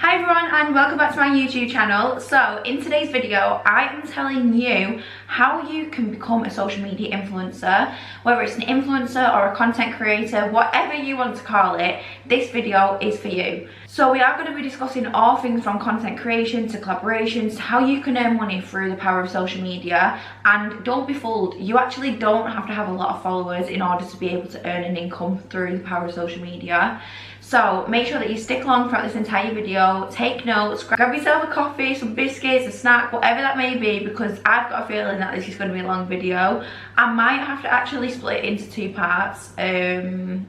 Hi everyone and welcome back to my YouTube channel. So in today's video I am telling you how you can become a social media influencer. Whether it's an influencer or a content creator, whatever you want to call it, this video is for you. So we are going to be discussing all things from content creation to collaborations to how you can earn money through the power of social media. And don't be fooled, you actually don't have to have a lot of followers in order to be able to earn an income through the power of social media. So make sure that you stick along throughout this entire video, take notes, grab yourself a coffee, some biscuits, a snack, whatever that may be, because I've got a feeling that this is going to be a long video. I might have to actually split it into two parts. Who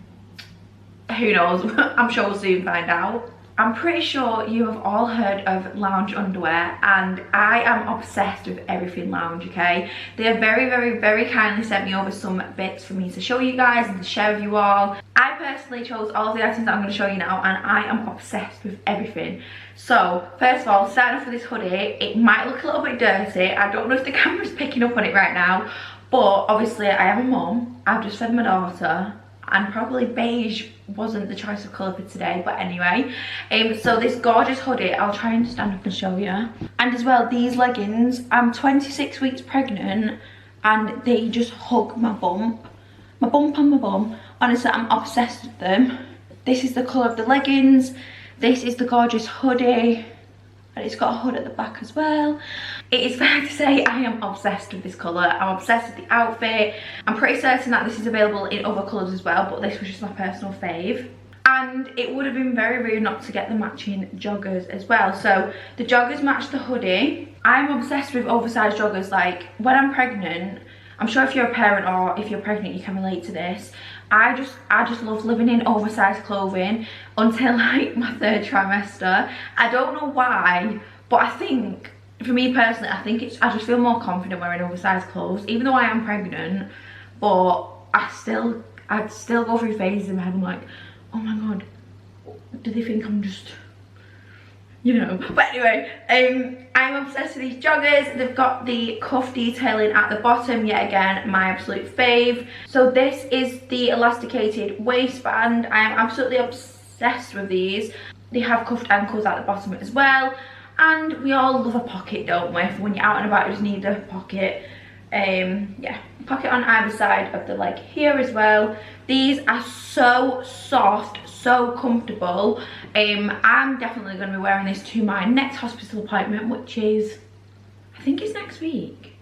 knows? I'm sure we'll soon find out. I'm pretty sure you have all heard of lounge underwear, and I am obsessed with everything lounge, okay? They have very kindly sent me over some bits for me to show you guys and to share with you all. I personally chose all of the items that I'm going to show you now, and I am obsessed with everything. So first of all, starting off with this hoodie, it might look a little bit dirty. I don't know if the camera's picking up on it right now, but obviously I am a mum. I've just fed my daughter, and probably beige wasn't the choice of colour for today, but anyway. So this gorgeous hoodie, I'll try and stand up and show you. And as well, these leggings, I'm 26 weeks pregnant and they just hug my bump and my bum. Honestly, I'm obsessed with them. This is the colour of the leggings. This is the gorgeous hoodie. And it's got a hood at the back as well. It is fair to say I am obsessed with this colour. I'm obsessed with the outfit. I'm pretty certain that this is available in other colours as well, but this was just my personal fave. And it would have been very rude not to get the matching joggers as well. So the joggers match the hoodie. I'm obsessed with oversized joggers. Like when I'm pregnant, I'm sure if you're a parent or if you're pregnant you can relate to this. I just love living in oversized clothing until like my 3rd trimester. I don't know why, but I think for me personally, I just feel more confident wearing oversized clothes, even though I am pregnant. But I'd still go through phases in my head. I'm like, oh my god, do they think I'm just, you know? But anyway, I'm obsessed with these joggers. They've got the cuff detailing at the bottom, yet again my absolute fave. So this is the elasticated waistband. I am absolutely obsessed with these. They have cuffed ankles at the bottom as well, and we all love a pocket, don't we? For when you're out and about, you just need a pocket. Yeah, pocket on either side of the leg here as well. These are so soft, so comfortable. I'm definitely going to be wearing this to my next hospital appointment, which is, I think it's next week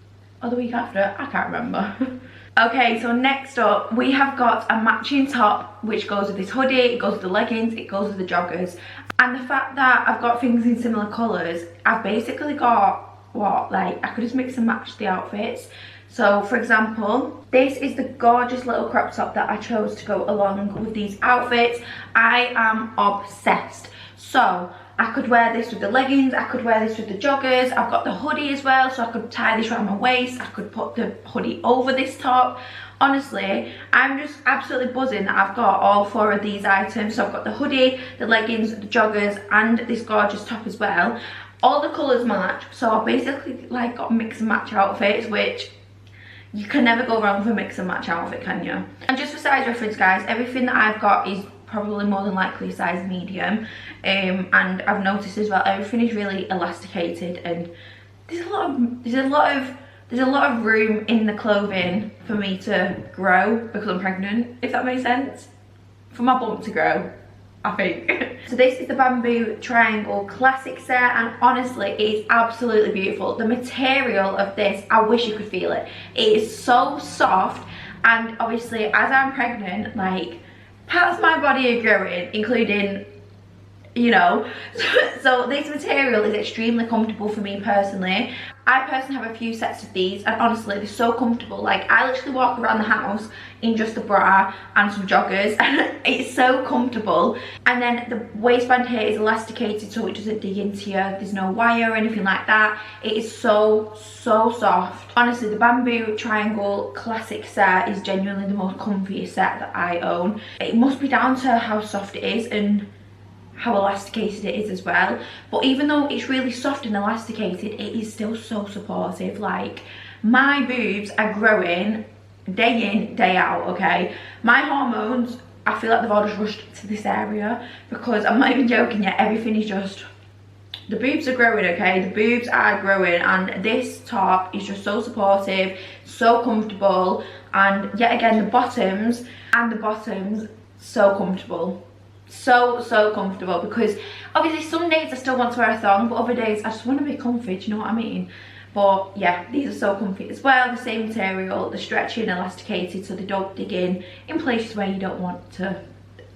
or the week after, I can't remember. Okay, so next up we have got a matching top which goes with this hoodie, it goes with the leggings, it goes with the joggers. And the fact that I've got things in similar colours, I've basically got what, like, I could just mix and match the outfits. So for example, this is the gorgeous little crop top that I chose to go along with these outfits. I am obsessed. So I could wear this with the leggings, I could wear this with the joggers. I've got the hoodie as well, so I could tie this around my waist. I could put the hoodie over this top. Honestly, I'm just absolutely buzzing that I've got all 4 of these items. So I've got the hoodie, the leggings, the joggers, and this gorgeous top as well. All the colours match, so I basically like got mix and match outfits, which you can never go wrong with a mix and match outfit, can you? And just for size reference, guys, everything that I've got is probably more than likely size medium. And I've noticed as well, everything is really elasticated, and there's a lot of room in the clothing for me to grow because I'm pregnant, if that makes sense. For my bump to grow, I think. So this is the bamboo triangle classic set, and honestly it is absolutely beautiful. The material of this, I wish you could feel it. It is so soft, and obviously as I'm pregnant, like, parts of my body are growing, including, you know, so this material is extremely comfortable for me personally. I personally have a few sets of these, and honestly they're so comfortable. Like, I literally walk around the house in just a bra and some joggers and it's so comfortable. And then the waistband here is elasticated so it doesn't dig into you. There's no wire or anything like that. It is so soft. Honestly, the bamboo triangle classic set is genuinely the most comfiest set that I own. It must be down to how soft it is and how elasticated it is as well. But even though it's really soft and elasticated, it is still so supportive. Like, my boobs are growing day in, day out, okay? My hormones, I feel like they've all just rushed to this area because I'm not even joking yet, everything is just The boobs are growing, okay? The boobs are growing, and this top is just so supportive, so comfortable, and yet again the bottoms, so comfortable. So comfortable, because obviously some days I still want to wear a thong, but other days I just want to be comfy, do you know what I mean? But yeah, these are so comfy as well. The same material, the stretchy and elasticated, so they don't dig in places where you don't want to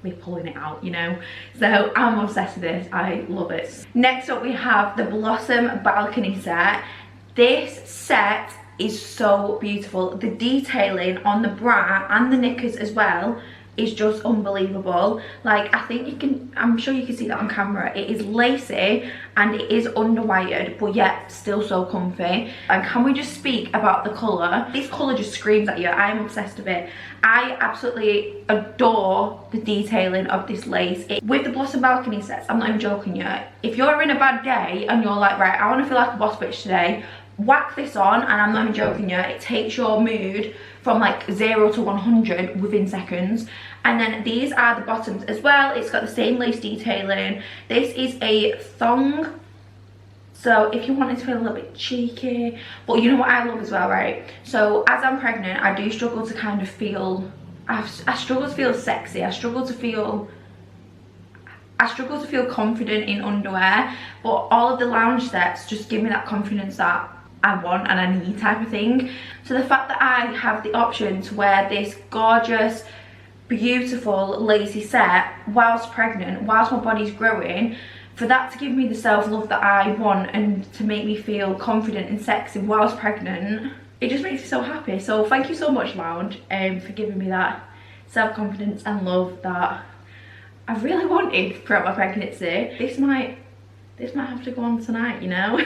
be pulling it out, you know. So I'm obsessed with this, I love it. Next up we have the Blossom balcony set. This set is so beautiful. The detailing on the bra and the knickers as well is just unbelievable. Like, I think you can, I'm sure you can see that on camera. It is lacy and it is underwired, but yet still so comfy. And can we just speak about the colour? This colour just screams at you. I'm obsessed with it. I absolutely adore the detailing of this lace. With the Blossom balcony sets, I'm not even joking you, if you're in a bad day and you're like, right, I want to feel like a boss bitch today, whack this on, and I'm not even joking you, it takes your mood from like 0 to 100 within seconds. And then these are the bottoms as well. It's got the same lace detailing. This is a thong, so if you wanted to feel a little bit cheeky, but you know what I love as well, right? So as I'm pregnant, I do struggle to kind of feel, I struggle to feel sexy. I struggle to feel confident in underwear, but all of the lounge sets just give me that confidence that I want and I need type of thing. So the fact that I have the option to wear this gorgeous, beautiful lacy set whilst pregnant, whilst my body's growing, for that to give me the self-love that I want and to make me feel confident and sexy whilst pregnant, it just makes me so happy. So thank you so much, Lounge, for giving me that self-confidence and love that I really wanted throughout my pregnancy. This might have to go on tonight, you know.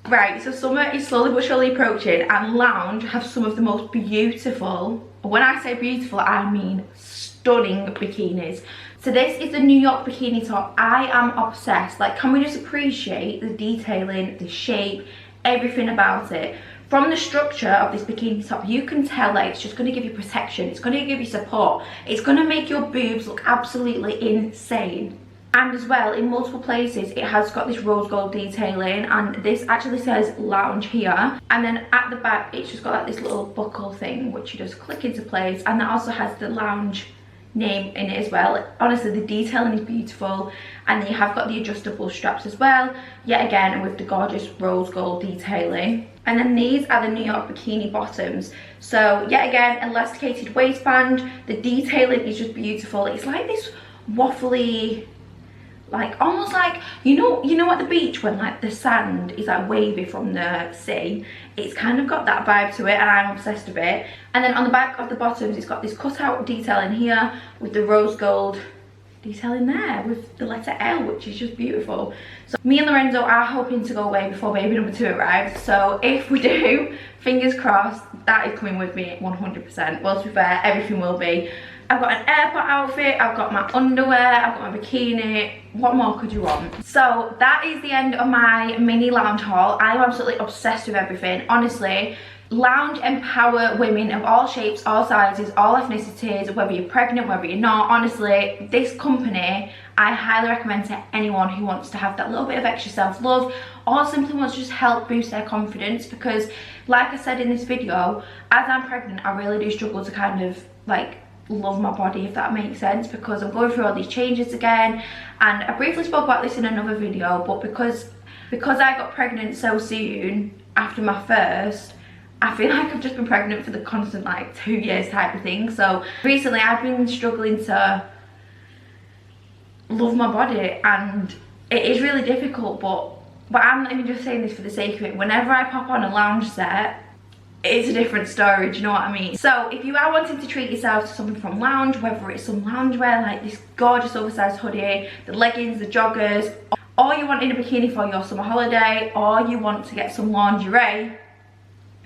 Right, so summer is slowly but surely approaching, and Lounge have some of the most beautiful, when I say beautiful I mean stunning bikinis. So this is the New York bikini top. I am obsessed. Like, can we just appreciate the detailing, the shape, everything about it? From the structure of this bikini top, you can tell that it's just going to give you protection, it's going to give you support, it's going to make your boobs look absolutely insane. And as well, in multiple places, it has got this rose gold detailing, and this actually says Lounge here. And then at the back, it's just got like this little buckle thing, which you just click into place. And that also has the Lounge name in it as well. Honestly, the detailing is beautiful. And then you have got the adjustable straps as well, yet again with the gorgeous rose gold detailing. And then these are the New York bikini bottoms. So yet again, elasticated waistband. The detailing is just beautiful. It's like this waffly, like almost like, you know at the beach when like the sand is like wavy from the sea, it's kind of got that vibe to it, and I'm obsessed with it. And then on the back of the bottoms, it's got this cutout detailing here with the rose gold detailing there with the letter L, which is just beautiful. So me and Lorenzo are hoping to go away before baby number 2 arrives, so if we do, fingers crossed, that is coming with me 100%. Well, to be fair, everything will be. I've got an airport outfit, I've got my underwear, I've got my bikini. What more could you want? So that is the end of my mini Lounge haul. I'm absolutely obsessed with everything. Honestly, Lounge empower women of all shapes, all sizes, all ethnicities, whether you're pregnant, whether you're not. Honestly, this company, I highly recommend to anyone who wants to have that little bit of extra self-love or simply wants to just help boost their confidence, because like I said in this video, as I'm pregnant, I really do struggle to kind of like love my body, if that makes sense, because I'm going through all these changes again. And I briefly spoke about this in another video, but because I got pregnant so soon after my first, I feel like I've just been pregnant for the constant like 2 years type of thing. So recently I've been struggling to love my body, and it is really difficult, but I'm not even just saying this for the sake of it. Whenever I pop on a Lounge set, it's a different story, do you know what I mean? So if you are wanting to treat yourself to something from Lounge, whether it's some loungewear like this gorgeous oversized hoodie, the leggings, the joggers, or you want in a bikini for your summer holiday, or you want to get some lingerie,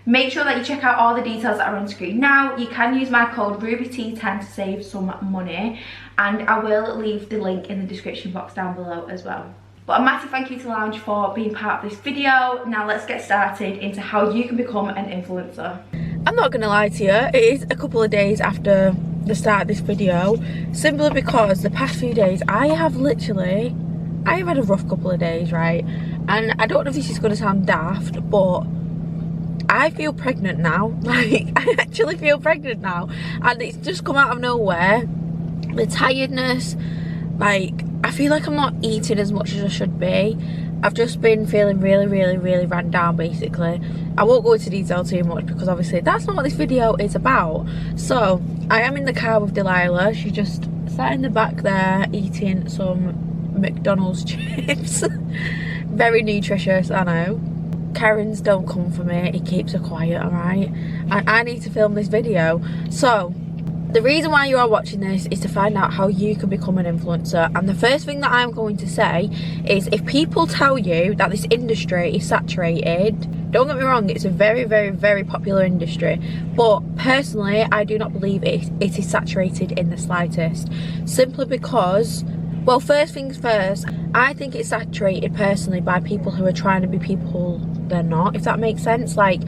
make sure that you check out all the details that are on screen now. You can use my code RubyT10 to save some money, and I will leave the link in the description box down below as well. But a massive thank you to Lounge for being part of this video. Now let's get started into how you can become an influencer. I'm not gonna lie to you, it is a couple of days after the start of this video, simply because the past few days I have had a rough couple of days, right? And I don't know if this is going to sound daft, but I feel pregnant now. Like, I actually feel pregnant now. And it's just come out of nowhere. The tiredness, like, I feel like I'm not eating as much as I should be. I've just been feeling really run down, basically. I won't go into detail too much because obviously that's not what this video is about. So I am in the car with Delilah. She just sat in the back there eating some McDonald's chips. Very nutritious, I know. Karen's don't come for me, he keeps her quiet, alright? And I need to film this video. So the reason why you are watching this is to find out how you can become an influencer. And the first thing that I'm going to say is, if people tell you that this industry is saturated, don't get me wrong, it's a very popular industry, but personally I do not believe it is saturated in the slightest. Simply because, well, first things first, I think it's saturated personally by people who are trying to be people they're not, if that makes sense. Like,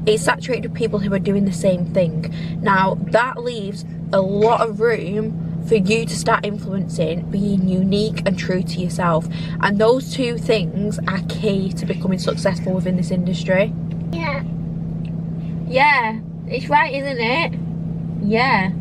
it's saturated with people who are doing the same thing. Now that leaves a lot of room for you to start influencing, being unique and true to yourself, and those two things are key to becoming successful within this industry. Yeah, it's right, isn't it? Yeah.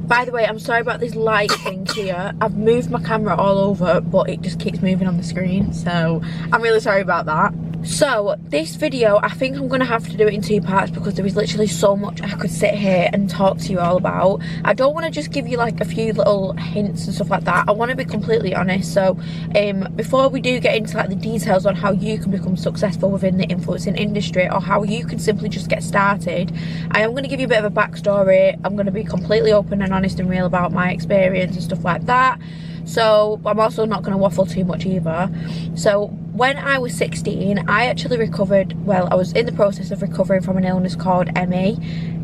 By the way, I'm sorry about this light thing here. I've moved my camera all over, but it just keeps moving on the screen, so I'm really sorry about that. So this video, I think I'm gonna have to do it in 2 parts because there is literally so much I could sit here and talk to you all about. I don't want to just give you like a few little hints and stuff like that. I want to be completely honest. So before we do get into like the details on how you can become successful within the influencing industry, or how you can simply just get started, I am going to give you a bit of a backstory. I'm going to be completely open and honest and real about my experience and stuff like that. So I'm also not going to waffle too much either. So when I was 16, I actually recovered, well, I was in the process of recovering from an illness called ME.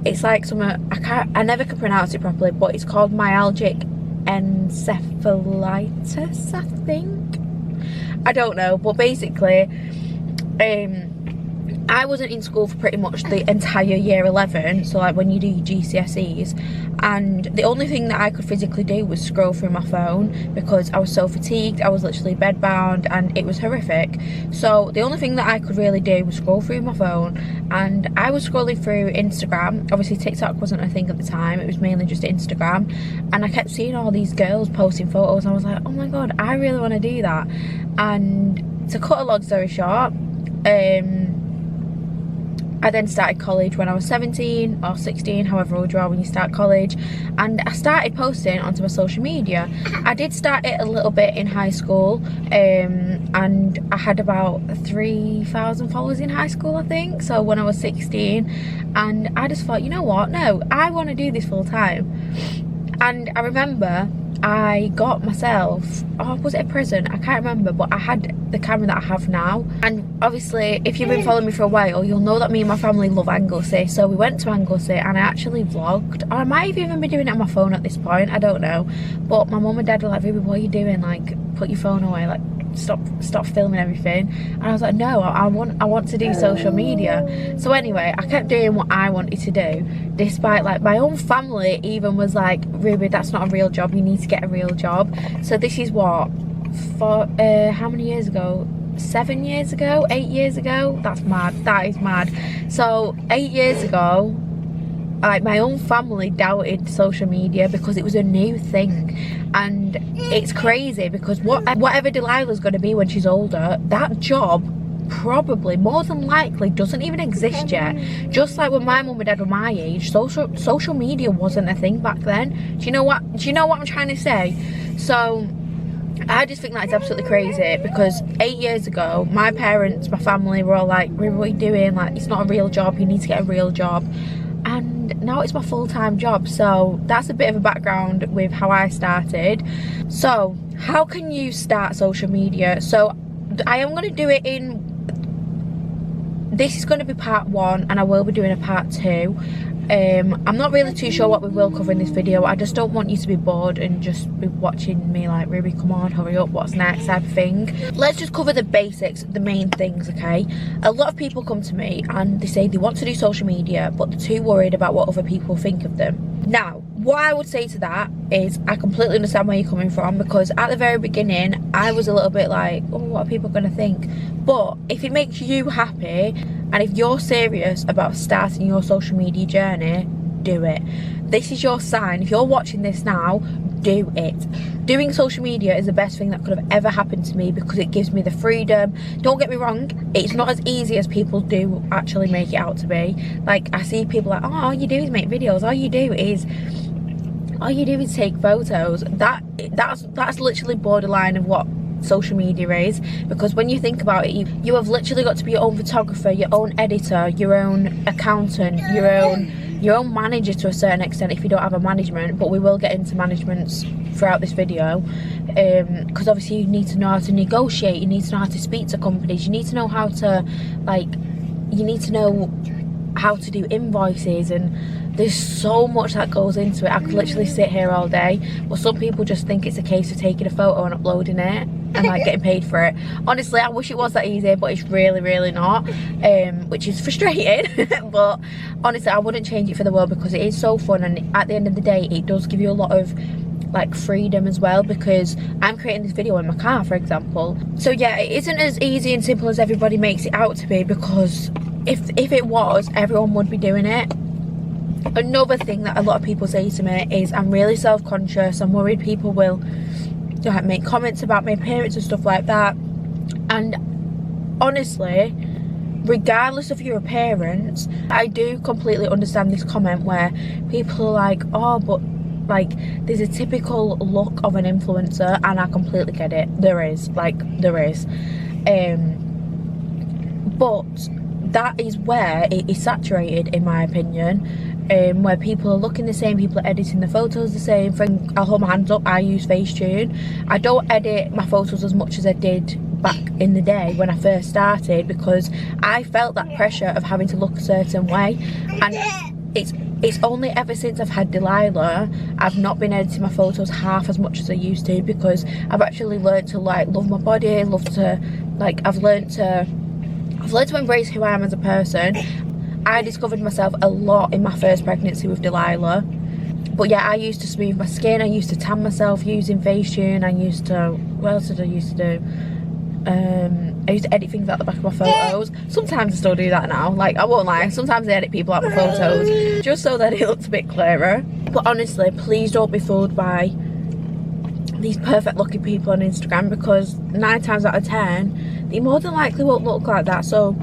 It's like I never can pronounce it properly, but it's called myalgic encephalitis, I think. I don't know, but basically, I wasn't in school for pretty much the entire year 11, so like when you do your GCSEs, and the only thing that I could physically do was scroll through my phone because I was so fatigued. I was literally bedbound and it was horrific. So the only thing that I could really do was scroll through my phone, and I was scrolling through Instagram. Obviously TikTok wasn't a thing at the time, it was mainly just Instagram, and I kept seeing all these girls posting photos and I was like, oh my god, I really want to do that. And to cut a long story short, I then started college when I was 17 or 16, however old you are when you start college, and I started posting onto my social media. I did start it a little bit in high school, and I had about 3,000 followers in high school, I think, so when I was 16, and I just thought, you know what, no, I want to do this full time. And I remember I got myself, oh, was it a present? I can't remember, but I had the camera that I have now. And obviously, if you've been following me for a while, you'll know that me and my family love Anglesey. So we went to Anglesey and I actually vlogged. Or I might have even been doing it on my phone at this point, I don't know. But my mum and dad were like, Ruby, what are you doing? Like, put your phone away, like, stop filming everything. And I was like, no, I want to do social media. So anyway, I kept doing what I wanted to do, despite like my own family even was like, Ruby, that's not a real job, you need to get a real job. So this is what, for how many years ago? 7 years ago, 8 years ago? That's mad, that is mad. So 8 years ago, like my own family doubted social media because it was a new thing. And it's crazy because whatever Delilah's going to be when she's older, that job probably, more than likely, doesn't even exist yet. Just like when my mum and dad were my age, social media wasn't a thing back then. Do you know what I'm trying to say? So I just think that is absolutely crazy because 8 years ago, my parents, my family were all like, what are you doing? Like, it's not a real job, you need to get a real job. And now it's my full-time job. So that's a bit of a background with how I started. So how can you start social media? So I am going to do it in, this is going to be part 1 and I will be doing a part 2. I'm not really too sure what we will cover in this video. I just don't want you to be bored and just be watching me like, Ruby, come on, hurry up, what's next type of thing. Let's just cover the basics, the main things, okay? A lot of people come to me and they say they want to do social media, but they're too worried about what other people think of them. Now, what I would say to that is I completely understand where you're coming from, because at the very beginning I was a little bit like, oh, what are people going to think? But if it makes you happy and if you're serious about starting your social media journey, do it. This is your sign. If you're watching this now, do it. Doing social media is the best thing that could have ever happened to me, because it gives me the freedom. Don't get me wrong, it's not as easy as people do actually make it out to be. Like, I see people like, oh, all you do is make videos, all you do is take photos. That's literally borderline of what social media is, because when you think about it, you have literally got to be your own photographer, your own editor, your own accountant, your own manager to a certain extent if you don't have a management, but we will get into managements throughout this video, because obviously you need to know how to negotiate, you need to know how to speak to companies, you need to know how to, like, you need to know how to do invoices, and there's so much that goes into it. I could literally sit here all day, but some people just think it's a case of taking a photo and uploading it and like getting paid for it. Honestly, I wish it was that easy, but it's really not, which is frustrating. But honestly, I wouldn't change it for the world, because it is so fun, and at the end of the day it does give you a lot of like freedom as well, because I'm creating this video in my car, for example. So yeah, it isn't as easy and simple as everybody makes it out to be, because if it was, everyone would be doing it. Another thing that a lot of people say to me is I'm really self-conscious, I'm worried people will like make comments about my appearance and stuff like that. And honestly, regardless of your appearance, I do completely understand this comment where people are like, oh, but like there's a typical look of an influencer, and I completely get it. There is. But that is where it is saturated, in my opinion, where people are looking the same, people are editing the photos the same. I'll hold my hands up, I use Facetune. I don't edit my photos as much as I did back in the day when I first started, because I felt that pressure of having to look a certain way, and it's only ever since I've had Delilah I've not been editing my photos half as much as I used to, because I've actually learned to like love my body, I've learned to embrace who I am as a person. I discovered myself a lot in my first pregnancy with Delilah. But yeah, I used to smooth my skin, I used to tan myself using Facetune, what else did I used to do? I used to edit things out the back of my photos. Sometimes I still do that now, like, I won't lie, sometimes I edit people out my photos just so that it looks a bit clearer. But honestly, please don't be fooled by these perfect looking people on Instagram, because 9 times out of 10 they more than likely won't look like that. So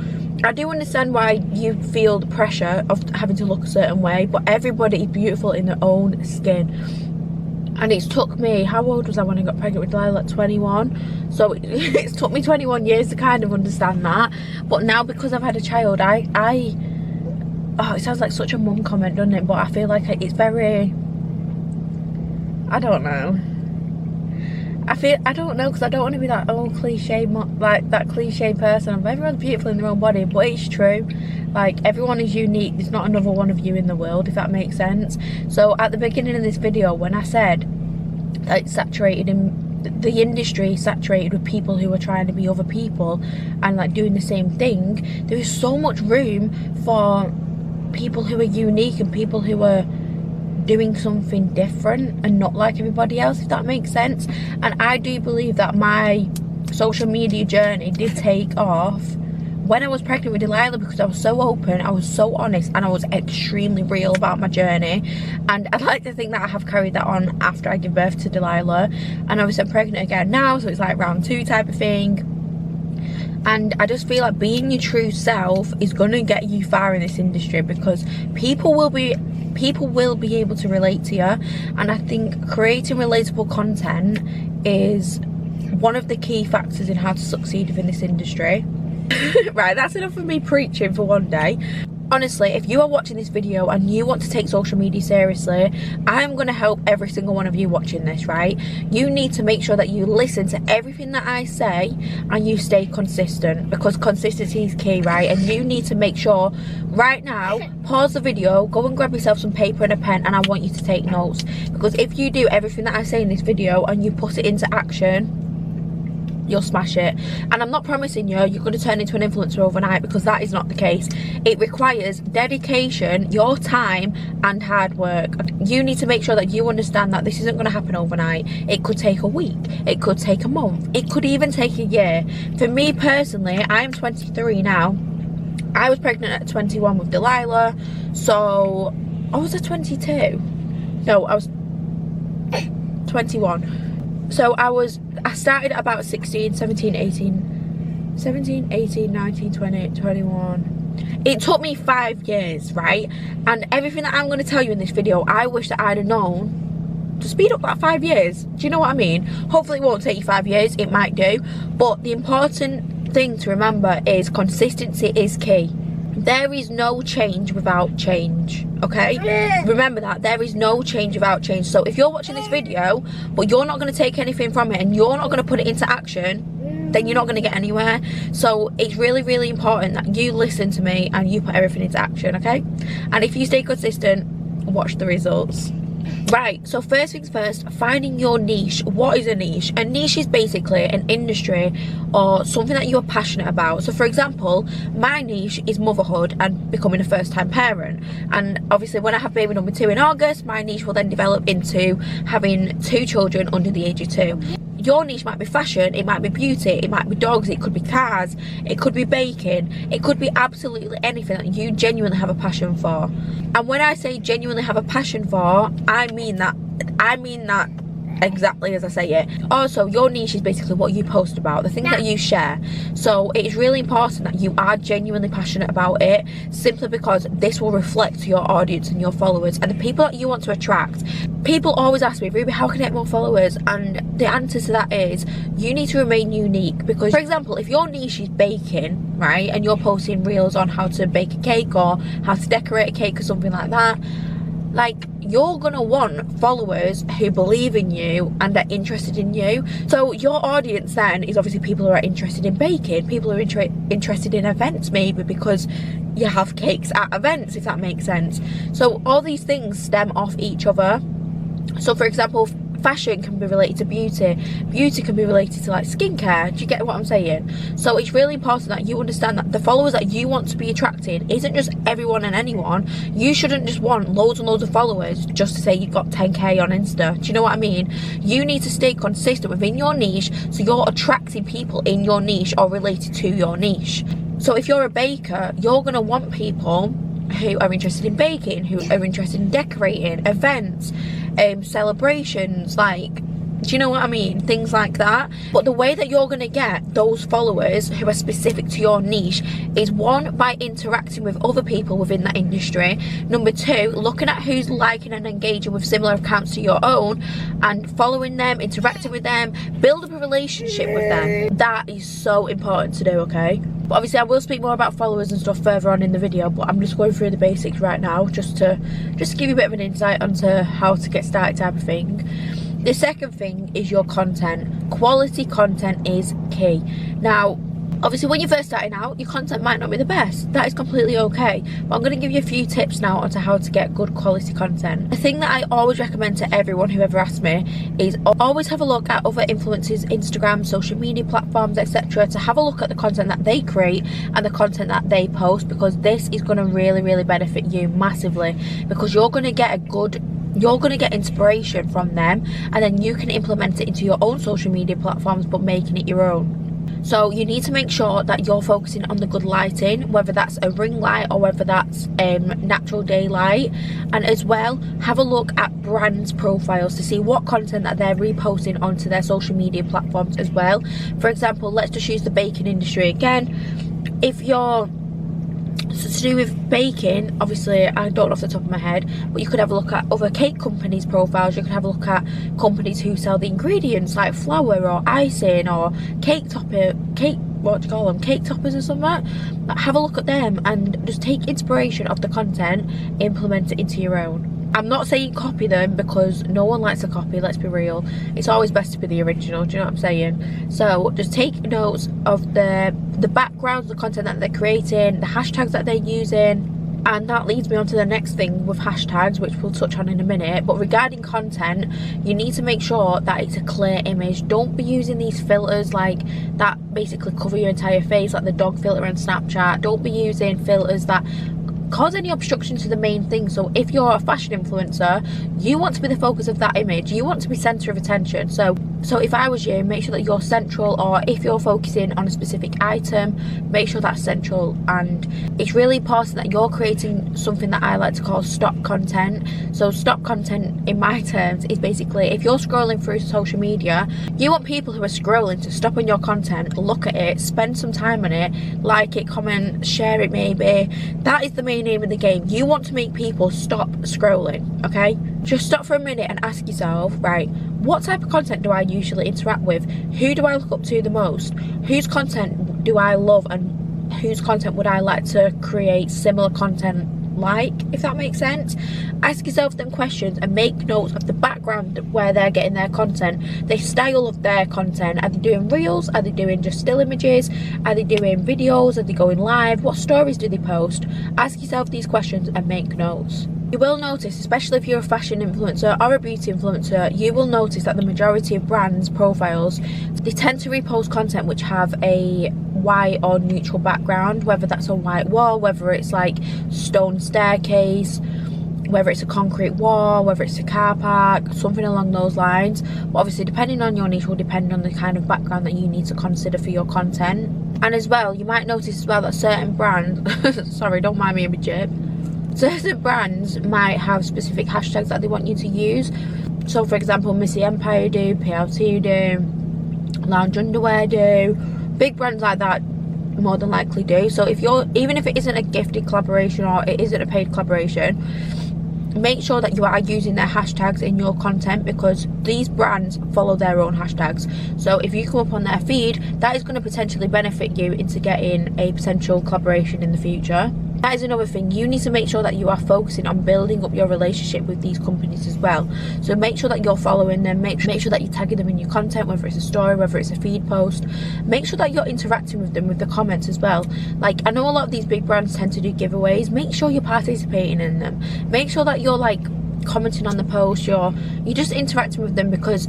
I do understand why you feel the pressure of having to look a certain way, but everybody is beautiful in their own skin. And it's took me, how old was I when I got pregnant with Delilah? At 21. So it's took me 21 years to kind of understand that. But now, because I've had a child, oh, it sounds like such a mum comment, doesn't it? But I feel like it's very, I don't know, because I don't want to be that old cliche, like that cliche person. Everyone's beautiful in their own body, but it's true. Like, everyone is unique. There's not another one of you in the world, if that makes sense. So at the beginning of this video, when I said that it's saturated in the industry, saturated with people who are trying to be other people and like doing the same thing, there is so much room for people who are unique and people who are doing something different and not like everybody else, if that makes sense. And I do believe that my social media journey did take off when I was pregnant with Delilah, because I was so open, I was so honest, and I was extremely real about my journey. And I'd like to think that I have carried that on after I give birth to Delilah, and obviously I'm pregnant again now, so it's like round 2 type of thing. And I just feel like being your true self is gonna get you far in this industry, because people will be able to relate to you. And I think creating relatable content is one of the key factors in how to succeed within this industry. Right, that's enough of me preaching for one day. Honestly, if you are watching this video and you want to take social media seriously, I'm going to help every single one of you watching this, right? You need to make sure that you listen to everything that I say and you stay consistent, because consistency is key, right? And you need to make sure right now, pause the video, go and grab yourself some paper and a pen, and I want you to take notes. Because if you do everything that I say in this video and you put it into action, you'll smash it. And I'm not promising you're going to turn into an influencer overnight, because that is not the case. It requires dedication, your time and hard work. You need to make sure that you understand that this isn't going to happen overnight. It could take a week, it could take a month, it could even take a year. For me personally, I'm 23 now. I was pregnant at 21 with Delilah, so I was at 22. No, I was 21. So I started at about 16, 17, 18, 17, 18, 19, 20, 21. It took me 5 years, right? And everything that I'm going to tell you in this video, I wish that I'd have known to speed up that 5 years. Do you know what I mean? Hopefully it won't take you 5 years, it might do. But the important thing to remember is consistency is key. There is no change without change, okay? Remember that, there is no change without change. So if you're watching this video but you're not going to take anything from it and you're not going to put it into action, then you're not going to get anywhere. So it's really, really important that you listen to me and you put everything into action, okay? And if you stay consistent, watch the results. Right, so first things first, finding your niche. What is a niche? A niche is basically an industry or something that you're passionate about. So for example, my niche is motherhood and becoming a first-time parent. And obviously when I have baby number 2 in August, my niche will then develop into having 2 children under the age of 2. Your niche might be fashion, it might be beauty, it might be dogs, it could be cars, it could be baking, it could be absolutely anything that you genuinely have a passion for. And when I say genuinely have a passion for, I mean that exactly as I say it. Also, your niche is basically what you post about, the things that you share. So it's really important that you are genuinely passionate about it, simply because this will reflect to your audience and your followers and the people that you want to attract. People always ask me, Ruby, how can I get more followers? And the answer to that is you need to remain unique. Because for example, if your niche is baking, right, and you're posting reels on how to bake a cake or how to decorate a cake or something like that, like, you're gonna want followers who believe in you and are interested in you. So your audience then is obviously people who are interested in baking, people who are interested in events, maybe because you have cakes at events, if that makes sense. So all these things stem off each other. So for example, fashion can be related to beauty, beauty can be related to like skincare. Do you get what I'm saying? So it's really important that you understand that the followers that you want to be attracting isn't just everyone and anyone. You shouldn't just want loads and loads of followers just to say you've got 10k on Insta. Do you know what I mean? You need to stay consistent within your niche, so you're attracting people in your niche or related to your niche. So if you're a baker, you're going to want people who are interested in baking, who are interested in decorating, events, celebrations, like, do you know what I mean? Things like that. But the way that you're going to get those followers who are specific to your niche is, 1, by interacting with other people within that industry. Number 2, looking at who's liking and engaging with similar accounts to your own and following them, interacting with them, build up a relationship with them. That is so important to do, okay? But obviously I will speak more about followers and stuff further on in the video, but I'm just going through the basics right now just to give you a bit of an insight onto how to get started type of thing. The second thing is your content. Quality content is key. Now, obviously when you're first starting out, your content might not be the best. That is completely okay. But I'm going to give you a few tips now onto how to get good quality content. The thing that I always recommend to everyone who ever asks me is always have a look at other influencers' Instagram, social media platforms, etc. to have a look at the content that they create and the content that they post, because this is going to really, really benefit you massively, because you're going to get inspiration from them, and then you can implement it into your own social media platforms but making it your own. So you need to make sure that you're focusing on the good lighting, whether that's a ring light or whether that's natural daylight. And as well, have a look at brands' profiles to see what content that they're reposting onto their social media platforms as well. For example, let's just use the baking industry again. If you're to do with baking, obviously I don't know off the top of my head, but you could have a look at other cake companies' profiles. You could have a look at companies who sell the ingredients like flour or icing or cake toppers or something. Have a look at them and just take inspiration of the content, implement it into your own. I'm not saying copy them, because no one likes a copy, let's be real. It's always best to be the original, do you know what I'm saying? So just take notes of the backgrounds, the content that they're creating, the hashtags that they're using, And that leads me on to the next thing with hashtags, which we'll touch on in a minute. But regarding content, you need to make sure that it's a clear image. Don't be using these filters like that basically cover your entire face, like the dog filter on Snapchat. Don't be using filters that cause any obstruction to the main thing. So if you're a fashion influencer, you want to be the focus of that image, you want to be center of attention. So if I was you, make sure that you're central, or if you're focusing on a specific item, make sure that's central. And it's really important that you're creating something that I like to call stock content. So stock content in my terms is basically, if you're scrolling through social media, you want people who are scrolling to stop on your content, look at it, spend some time on it, like it, comment, share it maybe. That is the main aim of the game. You want to make people stop scrolling, okay? Just stop for a minute and ask yourself, right, what type of content do I usually interact with? Who do I look up to the most? Whose content do I love, and whose content would I like to create similar content like, if that makes sense? Ask yourself them questions and make notes of the background where they're getting their content, the style of their content. Are they doing reels? Are they doing just still images? Are they doing videos? Are they going live? What stories do they post? Ask yourself these questions and make notes. You will notice, especially if you're a fashion influencer or a beauty influencer, you will notice that the majority of brands' profiles, they tend to repost content which have a white or neutral background, whether that's a white wall, whether it's like stone staircase, whether it's a concrete wall, whether it's a car park, something along those lines. But obviously, depending on your niche will depend on the kind of background that you need to consider for your content. And as well, you might notice as well that certain brands, sorry, don't mind me a bit, certain brands might have specific hashtags that they want you to use. So for example, Missy Empire do, PLT do, Lounge Underwear do, big brands like that more than likely do. So if you're, even if it isn't a gifted collaboration or it isn't a paid collaboration, make sure that you are using their hashtags in your content, because these brands follow their own hashtags. So if you come up on their feed, that is going to potentially benefit you into getting a potential collaboration in the future. That is another thing. You need to make sure that you are focusing on building up your relationship with these companies as well. So make sure that you're following them, make sure that you're tagging them in your content, whether it's a story, whether it's a feed post. Make sure that you're interacting with them with the comments as well. Like, I know a lot of these big brands tend to do giveaways. Make sure you're participating in them. Make sure that you're like commenting on the post, you're just interacting with them, because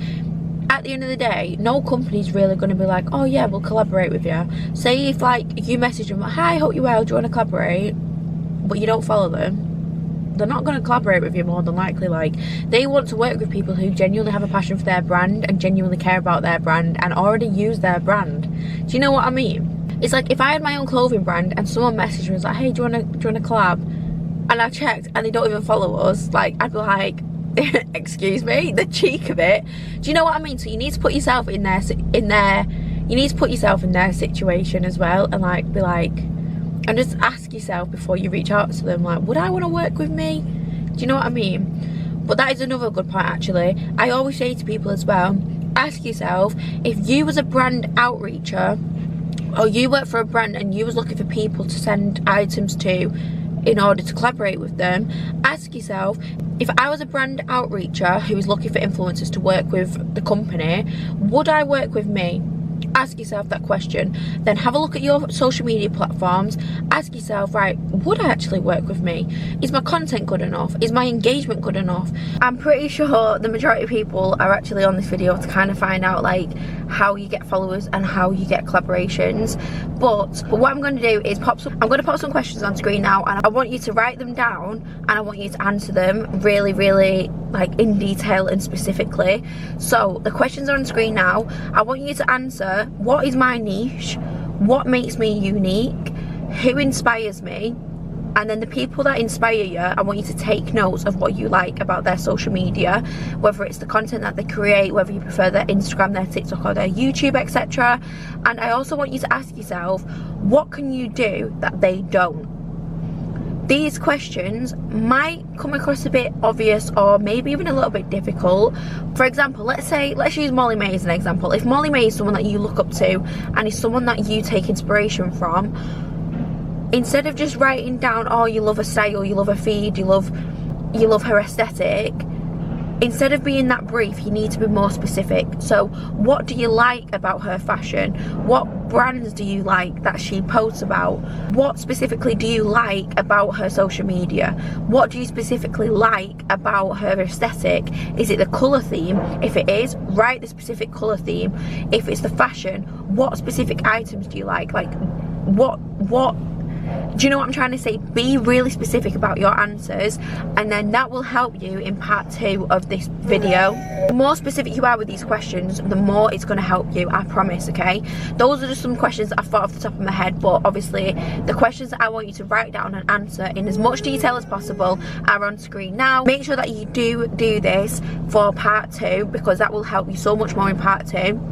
at the end of the day, no company's really going to be like, oh yeah, we'll collaborate with you. Say if like you message them, hi, hope you're well, do you want to collaborate? But you don't follow them, they're not going to collaborate with you more than likely. Like, they want to work with people who genuinely have a passion for their brand and genuinely care about their brand and already use their brand. Do you know what I mean? It's like if I had my own clothing brand and someone messaged me and was like, hey, do you want to collab? And I checked and they don't even follow us, like, I'd be like, excuse me, the cheek of it. Do you know what I mean? So you need to put yourself in their you need to put yourself in their situation as well, and like be like, and just ask yourself before you reach out to them, like, would I want to work with me? Do you know what I mean? But that is another good point actually. I always say to people as well, ask yourself, if you was a brand outreacher, or you work for a brand and you was looking for people to send items to in order to collaborate with them, ask yourself, if I was a brand outreacher who was looking for influencers to work with the company, would I work with me? Ask yourself that question. Then have a look at your social media platforms. Ask yourself, right, would I actually work with me? Is my content good enough? Is my engagement good enough? I'm pretty sure the majority of people are actually on this video to kind of find out like how you get followers and how you get collaborations. But what I'm going to do is I'm going to pop some questions on screen now, and I want you to write them down and I want you to answer them really, really like in detail and specifically. So the questions are on screen now. I want you to answer, what is my niche? What makes me unique? Who inspires me? And then the people that inspire you, I want you to take notes of what you like about their social media, whether it's the content that they create, whether you prefer their Instagram, their TikTok or their YouTube, etc. And I also want you to ask yourself, what can you do that they don't? These questions might come across a bit obvious or maybe even a little bit difficult. For example, let's use Molly May as an example. If Molly May is someone that you look up to and is someone that you take inspiration from, instead of just writing down, oh, you love her style, you love her feed, you love her aesthetic, instead of being that brief, you need to be more specific. So what do you like about her fashion? What brands do you like that she posts about? What specifically do you like about her social media? What do you specifically like about her aesthetic? Is it the colour theme? If it is, write the specific colour theme. If it's the fashion, what specific items do you like? Like what do you know what I'm trying to say? Be really specific about your answers, and then that will help you in part 2 of this video. The more specific you are with these questions, the more it's going to help you, I promise, okay? Those are just some questions that I thought off the top of my head, but obviously the questions that I want you to write down and answer in as much detail as possible are on screen now. Make sure that you do this for part 2, because that will help you so much more in part 2.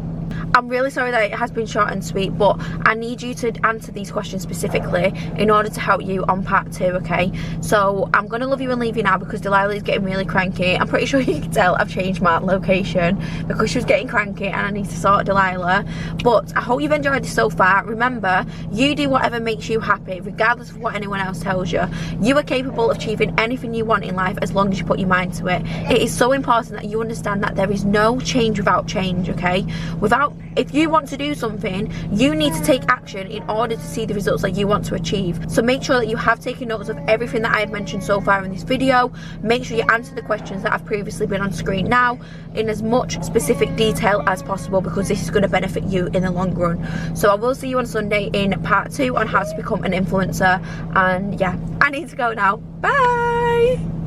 I'm really sorry that it has been short and sweet, but I need you to answer these questions specifically in order to help you on part 2, okay? So I'm gonna love you and leave you now because Delilah is getting really cranky. I'm pretty sure you can tell I've changed my location because she was getting cranky and I need to sort Delilah. But I hope you've enjoyed this so far. Remember, you do whatever makes you happy, regardless of what anyone else tells you. You are capable of achieving anything you want in life as long as you put your mind to it. It is so important that you understand that there is no change without change, okay? If you want to do something, you need to take action in order to see the results that you want to achieve. So make sure that you have taken notes of everything that I have mentioned so far in this video. Make sure you answer the questions that have previously been on screen now in as much specific detail as possible, because this is going to benefit you in the long run. So I will see you on Sunday in part 2 on how to become an influencer. And yeah, I need to go now. Bye.